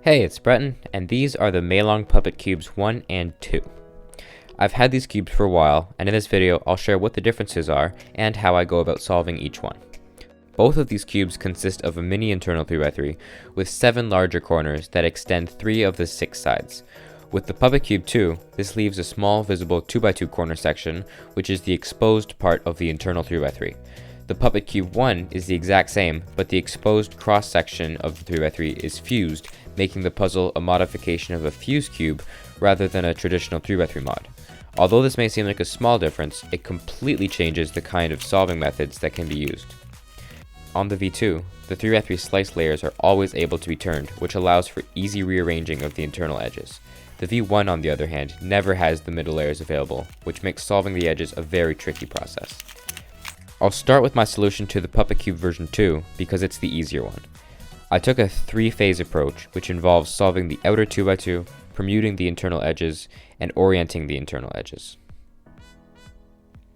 Hey, it's Breton, and these are the Meilong Puppet Cubes 1 and 2. I've had these cubes for a while, and in this video I'll share what the differences are and how I go about solving each one. Both of these cubes consist of a mini internal 3x3 with 7 larger corners that extend 3 of the 6 sides. With the Puppet Cube 2, this leaves a small visible 2x2 corner section, which is the exposed part of the internal 3x3. The Puppet Cube 1 is the exact same, but the exposed cross section of the 3x3 is fused, making the puzzle a modification of a fused cube rather than a traditional 3x3 mod. Although this may seem like a small difference, it completely changes the kind of solving methods that can be used. On the V2, the 3x3 slice layers are always able to be turned, which allows for easy rearranging of the internal edges. The V1, on the other hand, never has the middle layers available, which makes solving the edges a very tricky process. I'll start with my solution to the Puppet Cube version 2 because it's the easier one. I took a 3-phase approach, which involves solving the outer 2x2, permuting the internal edges, and orienting the internal edges.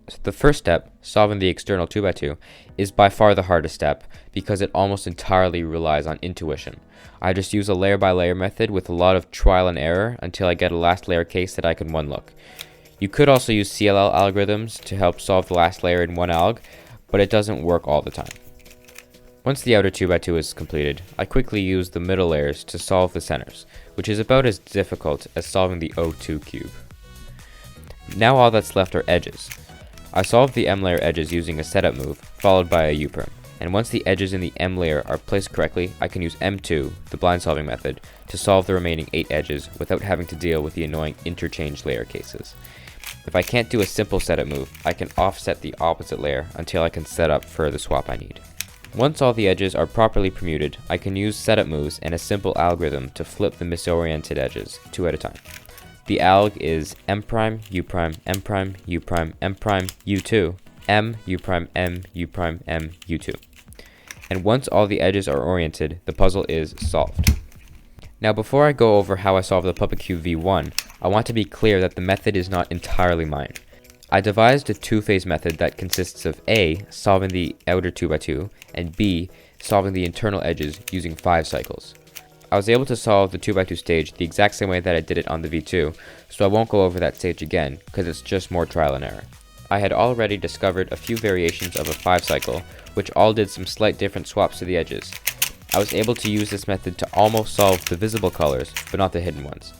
So the first step, solving the external 2x2, is by far the hardest step because it almost entirely relies on intuition. I just use a layer by layer method with a lot of trial and error until I get a last layer case that I can one look. You could also use CLL algorithms to help solve the last layer in one alg, but it doesn't work all the time. Once the outer 2x2 is completed, I quickly use the middle layers to solve the centers, which is about as difficult as solving the O2 cube. Now all that's left are edges. I solve the M layer edges using a setup move, followed by a U-perm, and once the edges in the M layer are placed correctly, I can use M2, the blind solving method, to solve the remaining 8 edges without having to deal with the annoying interchange layer cases. If I can't do a simple setup move, I can offset the opposite layer until I can set up for the swap I need. Once all the edges are properly permuted, I can use setup moves and a simple algorithm to flip the misoriented edges, 2 at a time. The alg is M', U', M', U', M', U2, M, U', M, U', M, U2. And once all the edges are oriented, the puzzle is solved. Now before I go over how I solve the Puppet Cube V1, I want to be clear that the method is not entirely mine. I devised a 2-phase method that consists of A, solving the outer 2x2, and B, solving the internal edges using 5 cycles. I was able to solve the 2x2 stage the exact same way that I did it on the V2, so I won't go over that stage again, because it's just more trial and error. I had already discovered a few variations of a 5 cycle, which all did some slight different swaps to the edges. I was able to use this method to almost solve the visible colors, but not the hidden ones.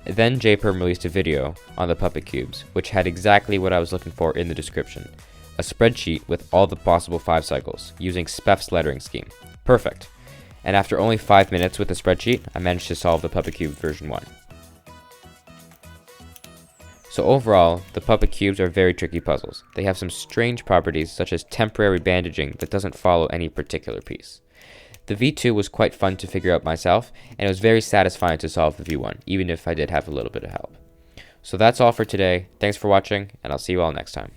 Then JPerm released a video on the Puppet Cubes, which had exactly what I was looking for in the description. A spreadsheet with all the possible 5 cycles, using Spef's lettering scheme. Perfect! And after only 5 minutes with the spreadsheet, I managed to solve the Puppet Cube version 1. So overall, the Puppet Cubes are very tricky puzzles. They have some strange properties such as temporary bandaging that doesn't follow any particular piece. The V2 was quite fun to figure out myself, and it was very satisfying to solve the V1, even if I did have a little bit of help. So that's all for today. Thanks for watching, and I'll see you all next time.